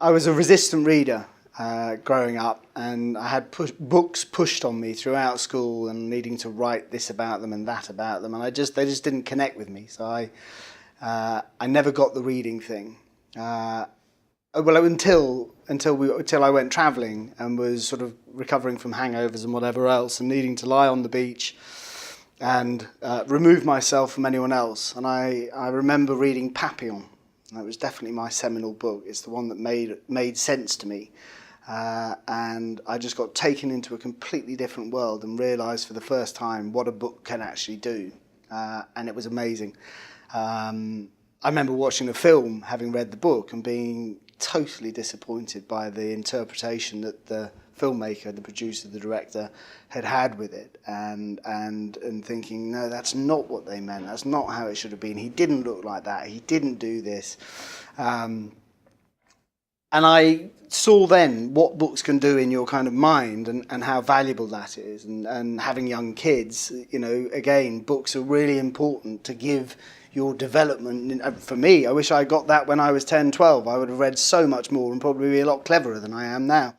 I was a resistant reader growing up, and I had books pushed on me throughout school and needing to write this about them and that about them, and they just didn't connect with me. So I never got the reading thing. Well, until I went travelling and was sort of recovering from hangovers and whatever else, and needing to lie on the beach and remove myself from anyone else. And I remember reading Papillon. That was definitely my seminal book. It's the one that made sense to me. And I just got taken into a completely different world and realised for the first time what a book can actually do. And it was amazing. I remember watching the film, having read the book, and being totally disappointed by the interpretation that the filmmaker, the producer, the director had with it, and thinking, no, that's not what they meant. That's not how it should have been. He didn't look like that. He didn't do this. And I saw then what books can do in your kind of mind, and how valuable that is. And having young kids, you know, again, books are really important to give your development. For me, I wish I got that when I was 10, 12. I would have read so much more and probably be a lot cleverer than I am now.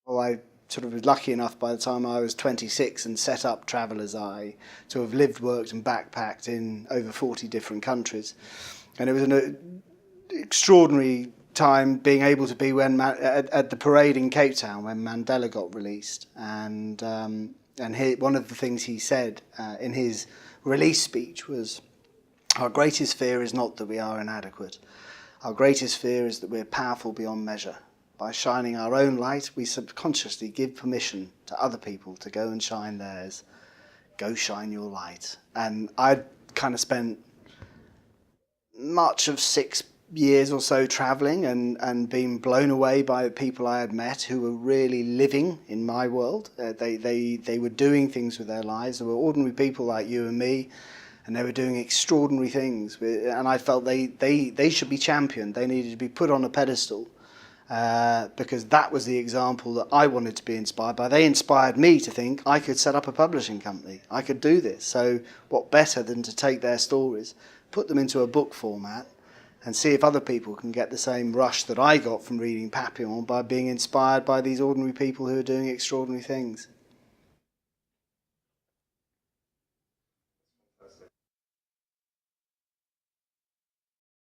Well, I sort of was lucky enough by the time I was 26 and set up Traveller's Eye to have lived, worked and backpacked in over 40 different countries. And it was an extraordinary time being able to be at the parade in Cape Town when Mandela got released. And one of the things he said in his release speech was, "Our greatest fear is not that we are inadequate. Our greatest fear is that we're powerful beyond measure. By shining our own light, we subconsciously give permission to other people to go and shine theirs. Go shine your light." And I'd kind of spent much of 6 years or so travelling and being blown away by the people I had met who were really living in my world. They were doing things with their lives. They were ordinary people like you and me, and they were doing extraordinary things. And I felt they should be championed. They needed to be put on a pedestal. Because that was the example that I wanted to be inspired by. They inspired me to think I could set up a publishing company. I could do this. So what better than to take their stories, put them into a book format, and see if other people can get the same rush that I got from reading Papillon by being inspired by these ordinary people who are doing extraordinary things.